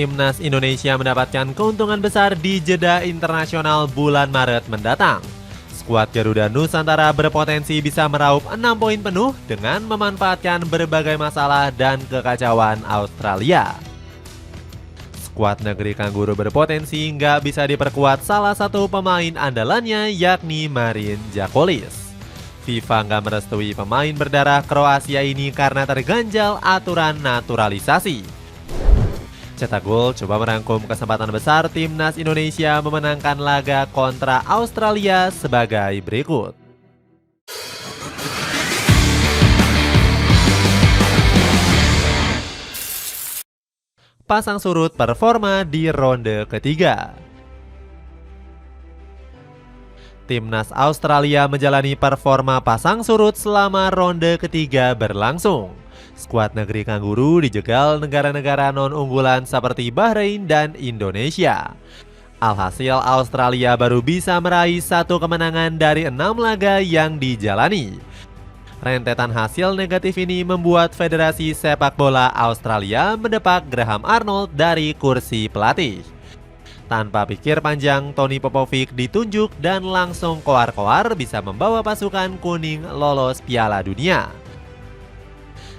timnas Indonesia mendapatkan keuntungan besar di jeda internasional bulan Maret mendatang. Skuad Garuda Nusantara berpotensi bisa meraup 6 poin penuh dengan memanfaatkan berbagai masalah dan kekacauan Australia. Skuad negeri Kangguru berpotensi nggak bisa diperkuat salah satu pemain andalannya yakni Marin Jakolis. FIFA nggak merestui pemain berdarah Kroasia ini karena terganjal aturan naturalisasi. Cetak Gol coba merangkum kesempatan besar timnas Indonesia memenangkan laga kontra Australia sebagai berikut. Pasang surut performa di ronde ketiga. Timnas Australia menjalani performa pasang surut selama ronde ketiga berlangsung. Skuad negeri Kangguru dijegal negara-negara non-unggulan seperti Bahrain dan Indonesia. Alhasil Australia baru bisa meraih 1 kemenangan dari 6 laga yang dijalani. Rentetan hasil negatif ini membuat Federasi Sepak Bola Australia mendepak Graham Arnold dari kursi pelatih. Tanpa pikir panjang, Tony Popovic ditunjuk dan langsung koar-koar bisa membawa pasukan kuning lolos Piala Dunia.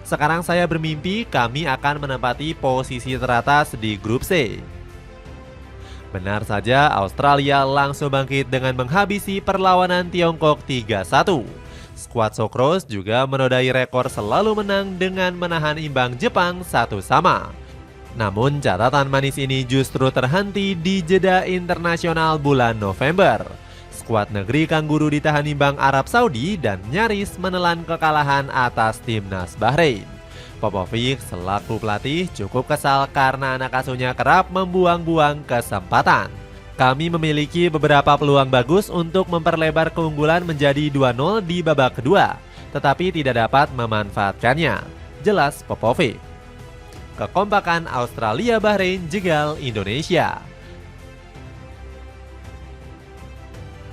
Sekarang saya bermimpi kami akan menempati posisi teratas di grup C. Benar saja, Australia langsung bangkit dengan menghabisi perlawanan Tiongkok 3-1. Skuad Sokros juga menodai rekor selalu menang dengan menahan imbang Jepang 1-1. Namun catatan manis ini justru terhenti di jeda internasional bulan November. Skuad negeri Kangguru ditahan imbang Arab Saudi dan nyaris menelan kekalahan atas timnas Bahrain. Popovic selaku pelatih cukup kesal karena anak asuhnya kerap membuang-buang kesempatan. Kami memiliki beberapa peluang bagus untuk memperlebar keunggulan menjadi 2-0 di babak kedua, tetapi tidak dapat memanfaatkannya, jelas Popovic. Kekompakan Australia Bahrain jegal Indonesia.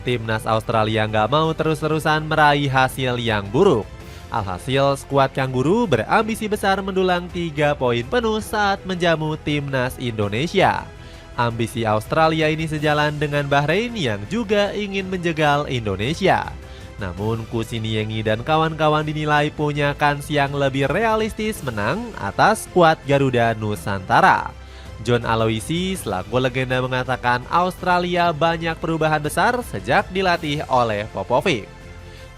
Timnas Australia nggak mau terus-terusan meraih hasil yang buruk. Alhasil skuad Kangguru berambisi besar mendulang 3 poin penuh saat menjamu timnas Indonesia. Ambisi Australia ini sejalan dengan Bahrain yang juga ingin menjegal Indonesia. Namun Kusiniengi dan kawan-kawan dinilai punya kans yang lebih realistis menang atas skuad Garuda Nusantara. John Aloisi selaku legenda mengatakan Australia banyak perubahan besar sejak dilatih oleh Popovic.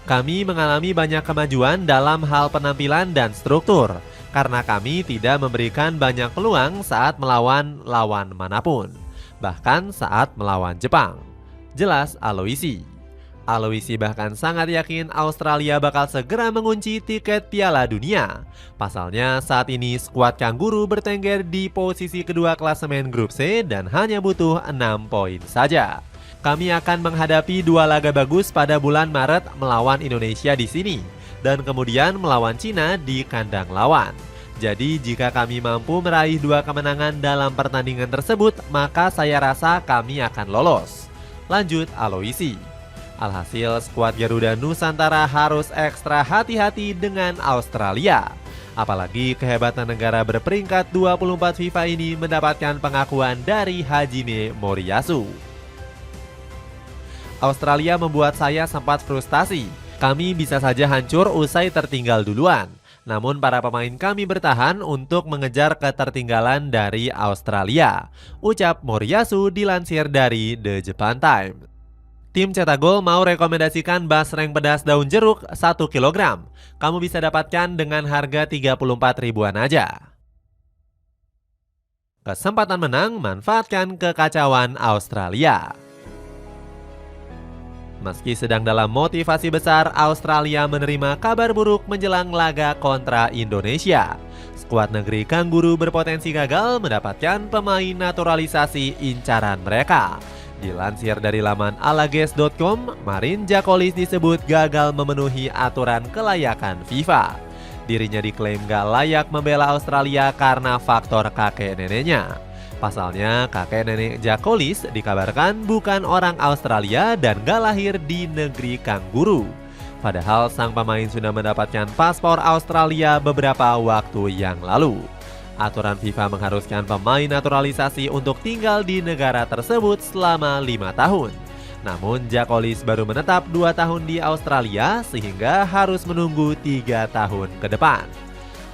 Kami mengalami banyak kemajuan dalam hal penampilan dan struktur, karena kami tidak memberikan banyak peluang saat melawan lawan manapun, bahkan saat melawan Jepang, jelas Aloisi. Aloisi bahkan sangat yakin Australia bakal segera mengunci tiket Piala Dunia. Pasalnya saat ini skuad Kangguru bertengger di posisi kedua klasemen grup C dan hanya butuh 6 poin saja. Kami akan menghadapi 2 laga bagus pada bulan Maret melawan Indonesia di sini dan kemudian melawan Cina di kandang lawan. Jadi jika kami mampu meraih 2 kemenangan dalam pertandingan tersebut, maka saya rasa kami akan lolos, lanjut Aloisi. Alhasil skuad Garuda Nusantara harus ekstra hati-hati dengan Australia. Apalagi kehebatan negara berperingkat 24 FIFA ini mendapatkan pengakuan dari Hajime Moriyasu. Australia membuat saya sempat frustasi. Kami bisa saja hancur usai tertinggal duluan. Namun para pemain kami bertahan untuk mengejar ketertinggalan dari Australia, ucap Moriyasu dilansir dari The Japan Times. Tim Cetak Gol mau rekomendasikan basreng pedas daun jeruk 1 kg. Kamu bisa dapatkan dengan harga 34 ribuan aja. Kesempatan menang, manfaatkan kekacauan Australia. Meski sedang dalam motivasi besar, Australia menerima kabar buruk menjelang laga kontra Indonesia. Skuad negeri Kangguru berpotensi gagal mendapatkan pemain naturalisasi incaran mereka. Dilansir dari laman alages.com, Marin Jakolis disebut gagal memenuhi aturan kelayakan FIFA. Dirinya diklaim gak layak membela Australia karena faktor kakek neneknya. Pasalnya, kakek nenek Jakolis dikabarkan bukan orang Australia dan gak lahir di negeri Kangguru. Padahal sang pemain sudah mendapatkan paspor Australia beberapa waktu yang lalu. Aturan FIFA mengharuskan pemain naturalisasi untuk tinggal di negara tersebut selama 5 tahun. Namun Jakolis baru menetap 2 tahun di Australia sehingga harus menunggu 3 tahun ke depan.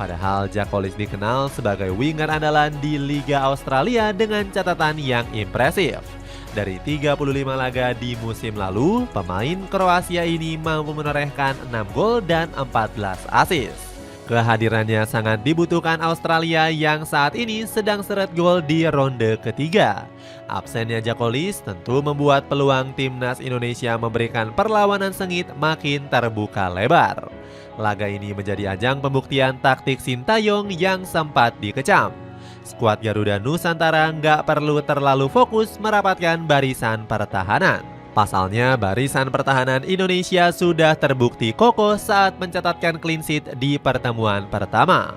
Padahal Jakolis dikenal sebagai winger andalan di Liga Australia dengan catatan yang impresif. Dari 35 laga di musim lalu, pemain Kroasia ini mampu menorehkan 6 gol dan 14 assist. Kehadirannya sangat dibutuhkan Australia yang saat ini sedang seret gol di ronde ketiga. Absennya Jakolis tentu membuat peluang timnas Indonesia memberikan perlawanan sengit makin terbuka lebar. Laga ini menjadi ajang pembuktian taktik Sintayong yang sempat dikecam. Skuad Garuda Nusantara nggak perlu terlalu fokus merapatkan barisan pertahanan. Pasalnya, barisan pertahanan Indonesia sudah terbukti kokoh saat mencatatkan clean sheet di pertemuan pertama.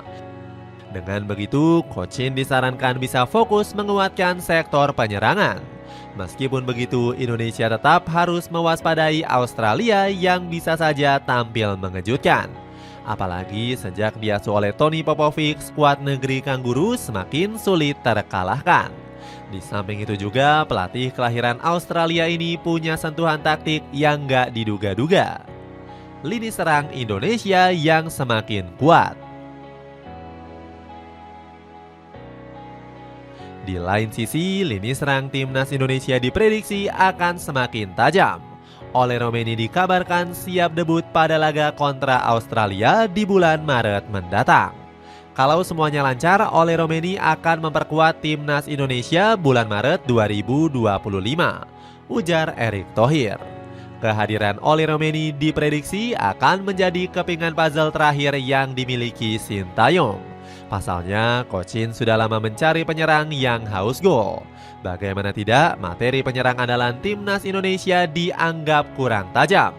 Dengan begitu, Coach Shin disarankan bisa fokus menguatkan sektor penyerangan. Meskipun begitu, Indonesia tetap harus mewaspadai Australia yang bisa saja tampil mengejutkan. Apalagi sejak diasuh oleh Tony Popovic, skuad negeri Kangguru semakin sulit terkalahkan. Di samping itu juga, pelatih kelahiran Australia ini punya sentuhan taktik yang gak diduga-duga. Lini serang Indonesia yang semakin kuat. Di lain sisi, lini serang timnas Indonesia diprediksi akan semakin tajam. Ole Romeni dikabarkan siap debut pada laga kontra Australia di bulan Maret mendatang. Kalau semuanya lancar, Ole Romeni akan memperkuat timnas Indonesia bulan Maret 2025, ujar Erick Thohir. Kehadiran Ole Romeni diprediksi akan menjadi kepingan puzzle terakhir yang dimiliki Sintayong. Pasalnya, Coach Shin sudah lama mencari penyerang yang haus gol. Bagaimana tidak, materi penyerang andalan timnas Indonesia dianggap kurang tajam.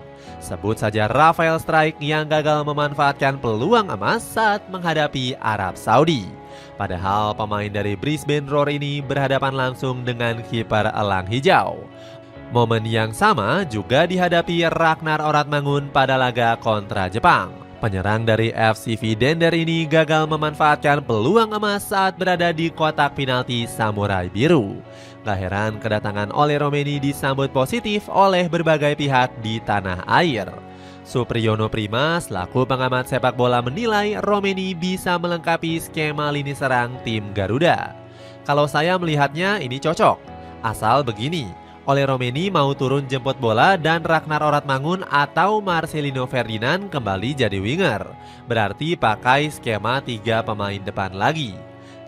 Sebut saja Rafael Strijk yang gagal memanfaatkan peluang emas saat menghadapi Arab Saudi. Padahal pemain dari Brisbane Roar ini berhadapan langsung dengan kiper elang hijau. Momen yang sama juga dihadapi Ragnar Oratmangun pada laga kontra Jepang. Penyerang dari FCV Dender ini gagal memanfaatkan peluang emas saat berada di kotak penalti Samurai Biru. Gak heran kedatangan Ole Romeni disambut positif oleh berbagai pihak di tanah air. Supriyono Prima selaku pengamat sepak bola menilai Romeni bisa melengkapi skema lini serang tim Garuda. Kalau saya melihatnya ini cocok. Asal begini, Ole Romeni mau turun jemput bola dan Ragnar Oratmangun atau Marcelino Ferdinand kembali jadi winger. Berarti pakai skema 3 pemain depan lagi.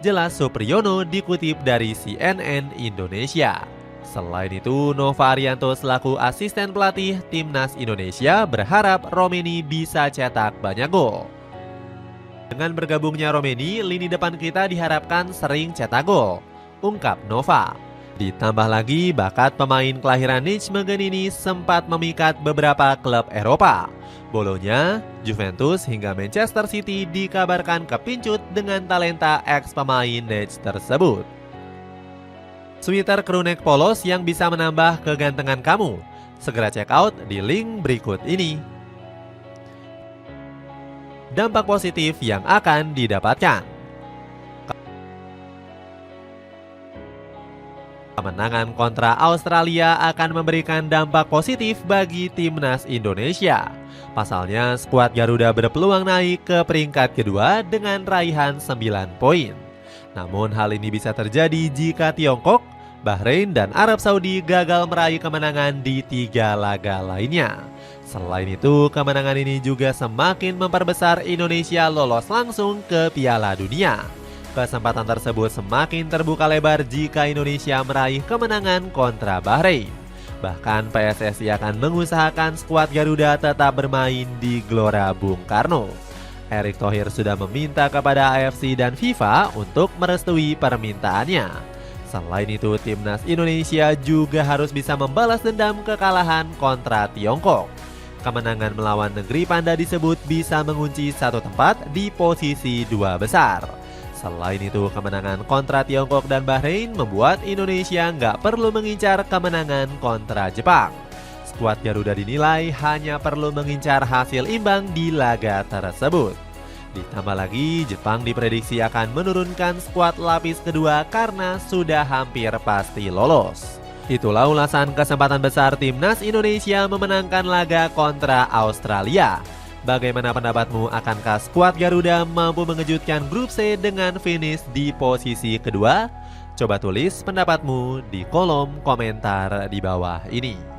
Jelas Supriyono dikutip dari CNN Indonesia. Selain itu, Nova Arianto selaku asisten pelatih timnas Indonesia berharap Romeni bisa cetak banyak gol. Dengan bergabungnya Romeni, lini depan kita diharapkan sering cetak gol, ungkap Nova. Ditambah lagi, bakat pemain kelahiran Nijmegen ini sempat memikat beberapa klub Eropa. Bologna, Juventus hingga Manchester City dikabarkan kepincut dengan talenta ex-pemain Nij tersebut. Sweater crewneck polos yang bisa menambah kegantengan kamu. Segera check out di link berikut ini. Dampak positif yang akan didapatkan. Kemenangan kontra Australia akan memberikan dampak positif bagi timnas Indonesia. Pasalnya, skuad Garuda berpeluang naik ke peringkat kedua dengan raihan 9 poin. Namun hal ini bisa terjadi jika Tiongkok, Bahrain, dan Arab Saudi gagal meraih kemenangan di 3 laga lainnya. Selain itu, kemenangan ini juga semakin memperbesar Indonesia lolos langsung ke Piala Dunia. Kesempatan tersebut semakin terbuka lebar jika Indonesia meraih kemenangan kontra Bahrain. Bahkan PSSI akan mengusahakan skuad Garuda tetap bermain di Gelora Bung Karno. Erick Thohir sudah meminta kepada AFC dan FIFA untuk merestui permintaannya. Selain itu, timnas Indonesia juga harus bisa membalas dendam kekalahan kontra Tiongkok. Kemenangan melawan negeri panda disebut bisa mengunci satu tempat di posisi 2 besar. Selain itu, kemenangan kontra Tiongkok dan Bahrain membuat Indonesia nggak perlu mengincar kemenangan kontra Jepang. Skuad Garuda dinilai hanya perlu mengincar hasil imbang di laga tersebut. Ditambah lagi, Jepang diprediksi akan menurunkan skuad lapis kedua karena sudah hampir pasti lolos. Itulah ulasan kesempatan besar timnas Indonesia memenangkan laga kontra Australia. Bagaimana pendapatmu, akankah skuad Garuda mampu mengejutkan grup C dengan finish di posisi kedua? Coba tulis pendapatmu di kolom komentar di bawah ini.